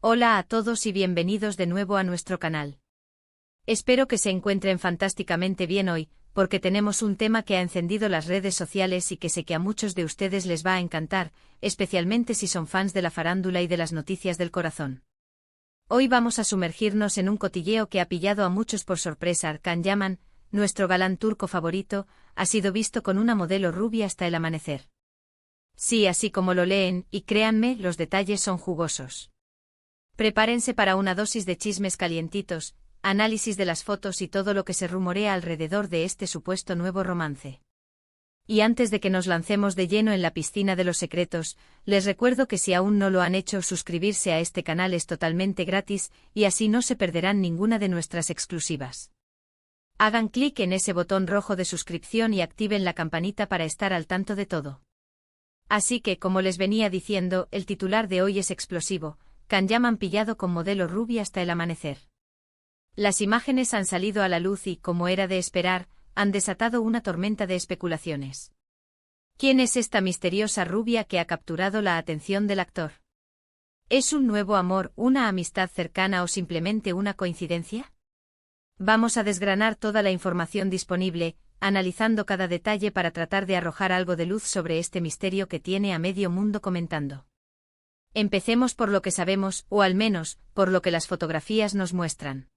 Hola a todos y bienvenidos de nuevo a nuestro canal. Espero que se encuentren fantásticamente bien hoy, porque tenemos un tema que ha encendido las redes sociales y que sé que a muchos de ustedes les va a encantar, especialmente si son fans de la farándula y de las noticias del corazón. Hoy vamos a sumergirnos en un cotilleo que ha pillado a muchos por sorpresa. Can Yaman, nuestro galán turco favorito, ha sido visto con una modelo rubia hasta el amanecer. Sí, así como lo leen, y créanme, los detalles son jugosos. Prepárense para una dosis de chismes calientitos, análisis de las fotos y todo lo que se rumorea alrededor de este supuesto nuevo romance. Y antes de que nos lancemos de lleno en la piscina de los secretos, les recuerdo que si aún no lo han hecho, suscribirse a este canal es totalmente gratis y así no se perderán ninguna de nuestras exclusivas. Hagan clic en ese botón rojo de suscripción y activen la campanita para estar al tanto de todo. Así que, como les venía diciendo, el titular de hoy es explosivo. Can Yaman pillado con modelo rubia hasta el amanecer. Las imágenes han salido a la luz y, como era de esperar, han desatado una tormenta de especulaciones. ¿Quién es esta misteriosa rubia que ha capturado la atención del actor? ¿Es un nuevo amor, una amistad cercana o simplemente una coincidencia? Vamos a desgranar toda la información disponible, analizando cada detalle para tratar de arrojar algo de luz sobre este misterio que tiene a medio mundo comentando. Empecemos por lo que sabemos, o al menos, por lo que las fotografías nos muestran.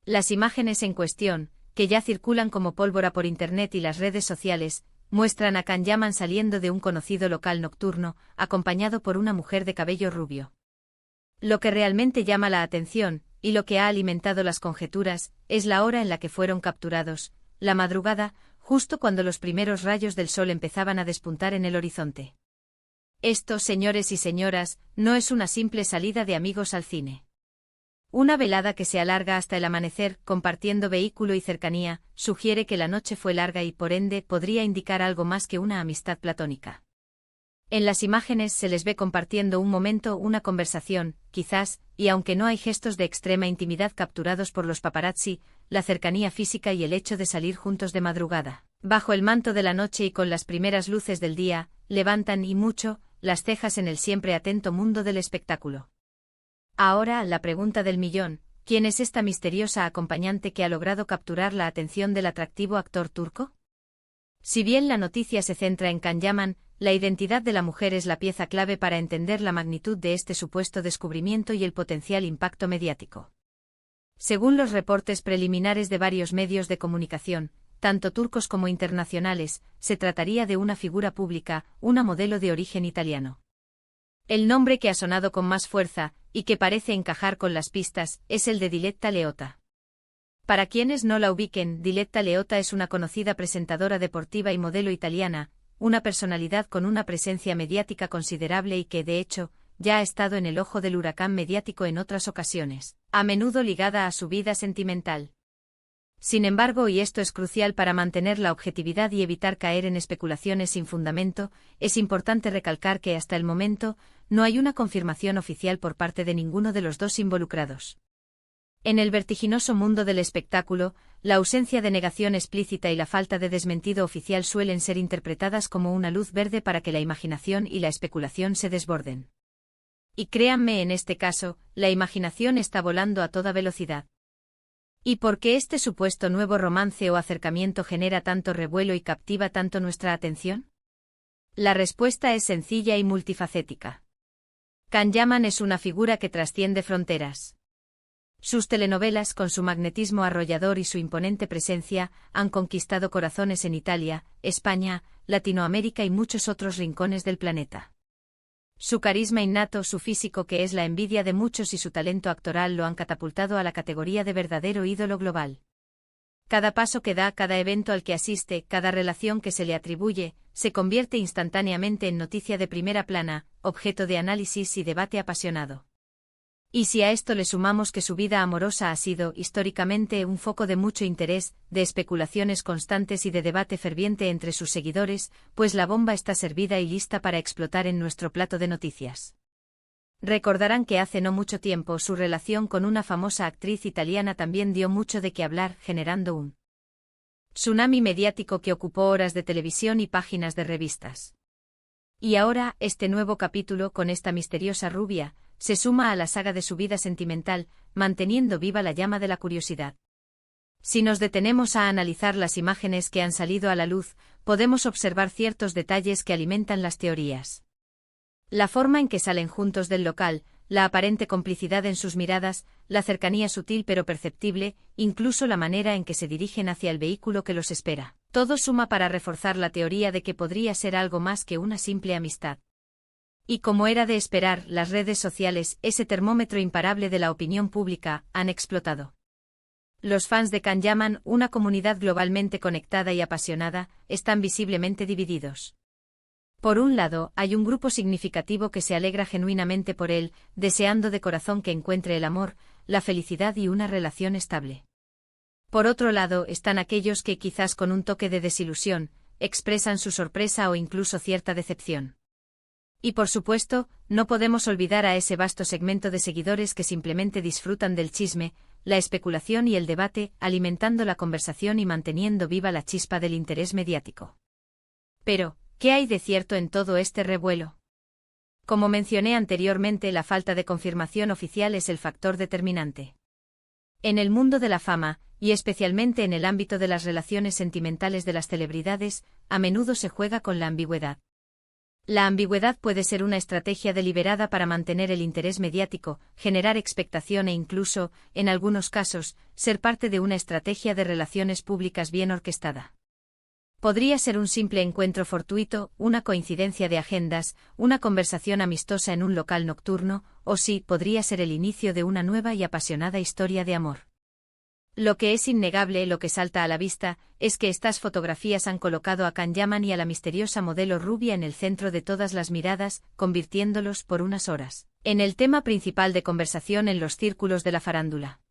Las imágenes en cuestión, que ya circulan como pólvora por internet y las redes sociales, muestran a Can Yaman saliendo de un conocido local nocturno, acompañado por una mujer de cabello rubio. Lo que realmente llama la atención, y lo que ha alimentado las conjeturas, es la hora en la que fueron capturados, la madrugada, justo cuando los primeros rayos del sol empezaban a despuntar en el horizonte. Esto, señores y señoras, no es una simple salida de amigos al cine. Una velada que se alarga hasta el amanecer, compartiendo vehículo y cercanía, sugiere que la noche fue larga y por ende podría indicar algo más que una amistad platónica. En las imágenes se les ve compartiendo un momento, una conversación, quizás, y aunque no hay gestos de extrema intimidad capturados por los paparazzi, la cercanía física y el hecho de salir juntos de madrugada, bajo el manto de la noche y con las primeras luces del día, levantan y mucho las cejas en el siempre atento mundo del espectáculo. Ahora, la pregunta del millón: ¿quién es esta misteriosa acompañante que ha logrado capturar la atención del atractivo actor turco? Si bien la noticia se centra en Can Yaman, la identidad de la mujer es la pieza clave para entender la magnitud de este supuesto descubrimiento y el potencial impacto mediático. Según los reportes preliminares de varios medios de comunicación, tanto turcos como internacionales, se trataría de una figura pública, una modelo de origen italiano. El nombre que ha sonado con más fuerza, y que parece encajar con las pistas, es el de Diletta Leotta. Para quienes no la ubiquen, Diletta Leotta es una conocida presentadora deportiva y modelo italiana, una personalidad con una presencia mediática considerable y que, de hecho, ya ha estado en el ojo del huracán mediático en otras ocasiones, a menudo ligada a su vida sentimental. Sin embargo, y esto es crucial para mantener la objetividad y evitar caer en especulaciones sin fundamento, es importante recalcar que hasta el momento, no hay una confirmación oficial por parte de ninguno de los dos involucrados. En el vertiginoso mundo del espectáculo, la ausencia de negación explícita y la falta de desmentido oficial suelen ser interpretadas como una luz verde para que la imaginación y la especulación se desborden. Y créanme, en este caso, la imaginación está volando a toda velocidad. ¿Y por qué este supuesto nuevo romance o acercamiento genera tanto revuelo y captiva tanto nuestra atención? La respuesta es sencilla y multifacética. Can Yaman es una figura que trasciende fronteras. Sus telenovelas, con su magnetismo arrollador y su imponente presencia, han conquistado corazones en Italia, España, Latinoamérica y muchos otros rincones del planeta. Su carisma innato, su físico que es la envidia de muchos y su talento actoral lo han catapultado a la categoría de verdadero ídolo global. Cada paso que da, cada evento al que asiste, cada relación que se le atribuye, se convierte instantáneamente en noticia de primera plana, objeto de análisis y debate apasionado. Y si a esto le sumamos que su vida amorosa ha sido, históricamente, un foco de mucho interés, de especulaciones constantes y de debate ferviente entre sus seguidores, pues la bomba está servida y lista para explotar en nuestro plato de noticias. Recordarán que hace no mucho tiempo su relación con una famosa actriz italiana también dio mucho de qué hablar, generando un tsunami mediático que ocupó horas de televisión y páginas de revistas. Y ahora, este nuevo capítulo con esta misteriosa rubia, se suma a la saga de su vida sentimental, manteniendo viva la llama de la curiosidad. Si nos detenemos a analizar las imágenes que han salido a la luz, podemos observar ciertos detalles que alimentan las teorías. La forma en que salen juntos del local, la aparente complicidad en sus miradas, la cercanía sutil pero perceptible, incluso la manera en que se dirigen hacia el vehículo que los espera. Todo suma para reforzar la teoría de que podría ser algo más que una simple amistad. Y como era de esperar, las redes sociales, ese termómetro imparable de la opinión pública, han explotado. Los fans de Can Yaman, una comunidad globalmente conectada y apasionada, están visiblemente divididos. Por un lado, hay un grupo significativo que se alegra genuinamente por él, deseando de corazón que encuentre el amor, la felicidad y una relación estable. Por otro lado, están aquellos que, quizás con un toque de desilusión, expresan su sorpresa o incluso cierta decepción. Y por supuesto, no podemos olvidar a ese vasto segmento de seguidores que simplemente disfrutan del chisme, la especulación y el debate, alimentando la conversación y manteniendo viva la chispa del interés mediático. Pero, ¿qué hay de cierto en todo este revuelo? Como mencioné anteriormente, la falta de confirmación oficial es el factor determinante. En el mundo de la fama, y especialmente en el ámbito de las relaciones sentimentales de las celebridades, a menudo se juega con la ambigüedad. La ambigüedad puede ser una estrategia deliberada para mantener el interés mediático, generar expectación e incluso, en algunos casos, ser parte de una estrategia de relaciones públicas bien orquestada. Podría ser un simple encuentro fortuito, una coincidencia de agendas, una conversación amistosa en un local nocturno, o sí, podría ser el inicio de una nueva y apasionada historia de amor. Lo que es innegable, lo que salta a la vista, es que estas fotografías han colocado a Can Yaman y a la misteriosa modelo rubia en el centro de todas las miradas, convirtiéndolos, por unas horas, en el tema principal de conversación en los círculos de la farándula.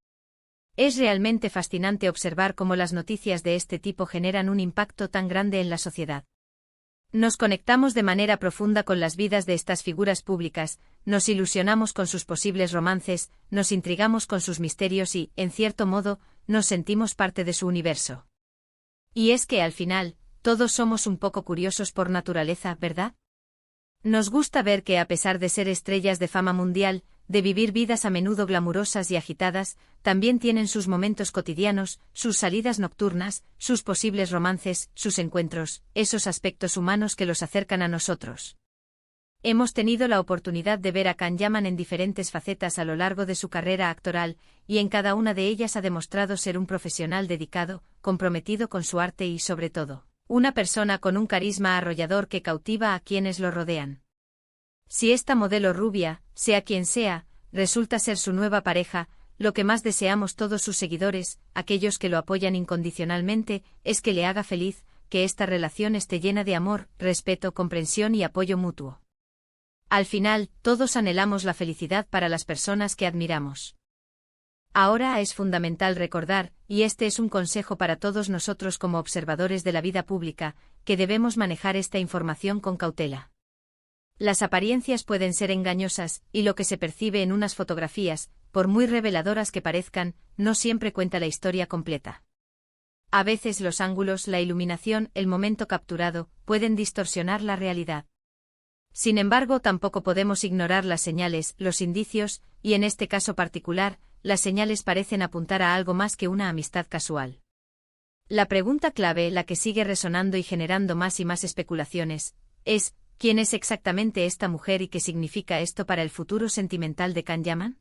Es realmente fascinante observar cómo las noticias de este tipo generan un impacto tan grande en la sociedad. Nos conectamos de manera profunda con las vidas de estas figuras públicas, nos ilusionamos con sus posibles romances, nos intrigamos con sus misterios y, en cierto modo, nos sentimos parte de su universo. Y es que al final, todos somos un poco curiosos por naturaleza, ¿verdad? Nos gusta ver que a pesar de ser estrellas de fama mundial, de vivir vidas a menudo glamurosas y agitadas, también tienen sus momentos cotidianos, sus salidas nocturnas, sus posibles romances, sus encuentros, esos aspectos humanos que los acercan a nosotros. Hemos tenido la oportunidad de ver a Can Yaman en diferentes facetas a lo largo de su carrera actoral, y en cada una de ellas ha demostrado ser un profesional dedicado, comprometido con su arte y, sobre todo, una persona con un carisma arrollador que cautiva a quienes lo rodean. Si esta modelo rubia, sea quien sea, resulta ser su nueva pareja, lo que más deseamos todos sus seguidores, aquellos que lo apoyan incondicionalmente, es que le haga feliz, que esta relación esté llena de amor, respeto, comprensión y apoyo mutuo. Al final, todos anhelamos la felicidad para las personas que admiramos. Ahora es fundamental recordar, y este es un consejo para todos nosotros como observadores de la vida pública, que debemos manejar esta información con cautela. Las apariencias pueden ser engañosas, y lo que se percibe en unas fotografías, por muy reveladoras que parezcan, no siempre cuenta la historia completa. A veces los ángulos, la iluminación, el momento capturado, pueden distorsionar la realidad. Sin embargo, tampoco podemos ignorar las señales, los indicios, y en este caso particular, las señales parecen apuntar a algo más que una amistad casual. La pregunta clave, la que sigue resonando y generando más y más especulaciones, es: ¿quién es exactamente esta mujer y qué significa esto para el futuro sentimental de Can Yaman?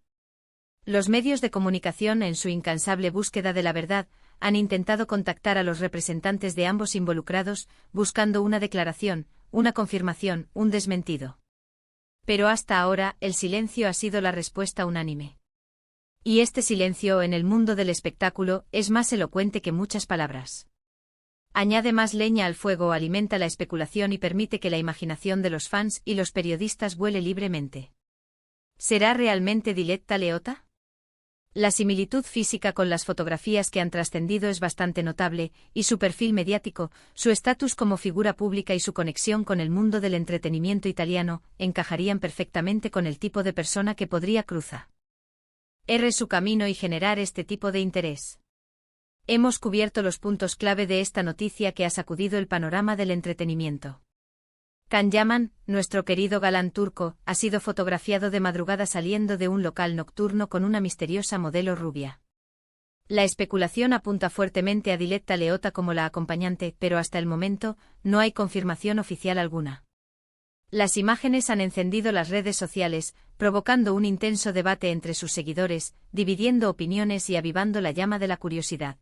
Los medios de comunicación, en su incansable búsqueda de la verdad, han intentado contactar a los representantes de ambos involucrados, buscando una declaración, una confirmación, un desmentido. Pero hasta ahora, el silencio ha sido la respuesta unánime. Y este silencio en el mundo del espectáculo es más elocuente que muchas palabras. Añade más leña al fuego, alimenta la especulación y permite que la imaginación de los fans y los periodistas vuele libremente. ¿Será realmente Diletta Leotta? La similitud física con las fotografías que han trascendido es bastante notable, y su perfil mediático, su estatus como figura pública y su conexión con el mundo del entretenimiento italiano, encajarían perfectamente con el tipo de persona que podría cruzar su camino y generar este tipo de interés. Hemos cubierto los puntos clave de esta noticia que ha sacudido el panorama del entretenimiento. Can Yaman, nuestro querido galán turco, ha sido fotografiado de madrugada saliendo de un local nocturno con una misteriosa modelo rubia. La especulación apunta fuertemente a Diletta Leotta como la acompañante, pero hasta el momento, no hay confirmación oficial alguna. Las imágenes han encendido las redes sociales, provocando un intenso debate entre sus seguidores, dividiendo opiniones y avivando la llama de la curiosidad.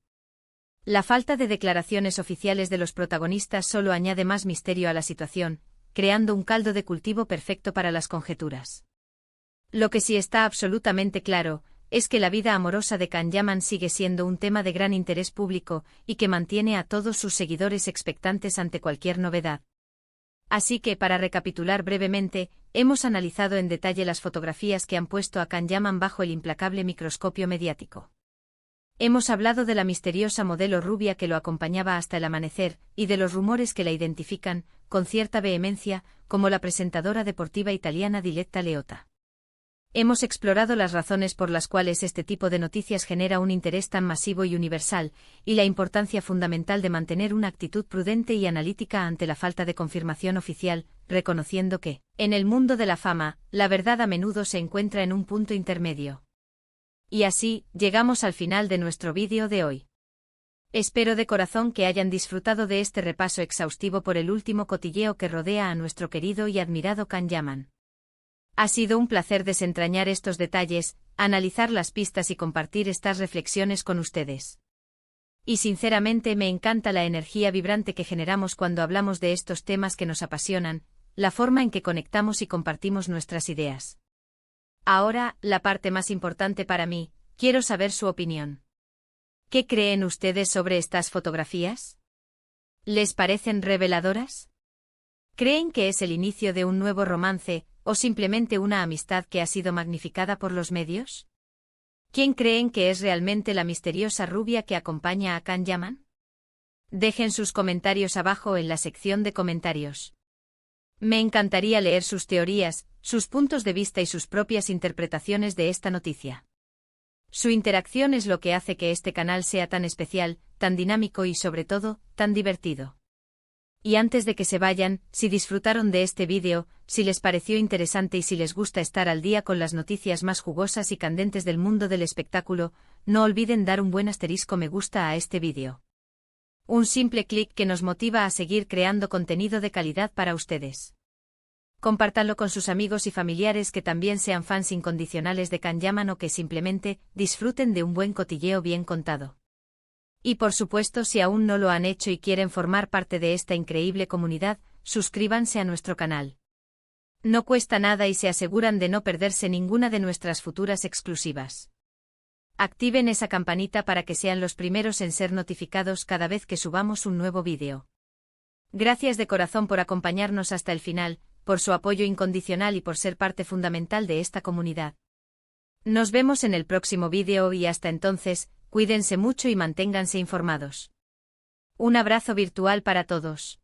La falta de declaraciones oficiales de los protagonistas solo añade más misterio a la situación, creando un caldo de cultivo perfecto para las conjeturas. Lo que sí está absolutamente claro, es que la vida amorosa de Can Yaman sigue siendo un tema de gran interés público y que mantiene a todos sus seguidores expectantes ante cualquier novedad. Así que, para recapitular brevemente, hemos analizado en detalle las fotografías que han puesto a Can Yaman bajo el implacable microscopio mediático. Hemos hablado de la misteriosa modelo rubia que lo acompañaba hasta el amanecer, y de los rumores que la identifican, con cierta vehemencia, como la presentadora deportiva italiana Diletta Leotta. Hemos explorado las razones por las cuales este tipo de noticias genera un interés tan masivo y universal, y la importancia fundamental de mantener una actitud prudente y analítica ante la falta de confirmación oficial, reconociendo que, en el mundo de la fama, la verdad a menudo se encuentra en un punto intermedio. Y así, llegamos al final de nuestro vídeo de hoy. Espero de corazón que hayan disfrutado de este repaso exhaustivo por el último cotilleo que rodea a nuestro querido y admirado Can Yaman. Ha sido un placer desentrañar estos detalles, analizar las pistas y compartir estas reflexiones con ustedes. Y sinceramente me encanta la energía vibrante que generamos cuando hablamos de estos temas que nos apasionan, la forma en que conectamos y compartimos nuestras ideas. Ahora, la parte más importante para mí, quiero saber su opinión. ¿Qué creen ustedes sobre estas fotografías? ¿Les parecen reveladoras? ¿Creen que es el inicio de un nuevo romance, o simplemente una amistad que ha sido magnificada por los medios? ¿Quién creen que es realmente la misteriosa rubia que acompaña a Can Yaman? Dejen sus comentarios abajo en la sección de comentarios. Me encantaría leer sus teorías, sus puntos de vista y sus propias interpretaciones de esta noticia. Su interacción es lo que hace que este canal sea tan especial, tan dinámico y sobre todo, tan divertido. Y antes de que se vayan, si disfrutaron de este vídeo, si les pareció interesante y si les gusta estar al día con las noticias más jugosas y candentes del mundo del espectáculo, no olviden dar un buen asterisco me gusta a este vídeo. Un simple clic que nos motiva a seguir creando contenido de calidad para ustedes. Compártanlo con sus amigos y familiares que también sean fans incondicionales de Can Yaman o que simplemente disfruten de un buen cotilleo bien contado. Y por supuesto, si aún no lo han hecho y quieren formar parte de esta increíble comunidad, suscríbanse a nuestro canal. No cuesta nada y se aseguran de no perderse ninguna de nuestras futuras exclusivas. Activen esa campanita para que sean los primeros en ser notificados cada vez que subamos un nuevo vídeo. Gracias de corazón por acompañarnos hasta el final, por su apoyo incondicional y por ser parte fundamental de esta comunidad. Nos vemos en el próximo vídeo y hasta entonces, cuídense mucho y manténganse informados. Un abrazo virtual para todos.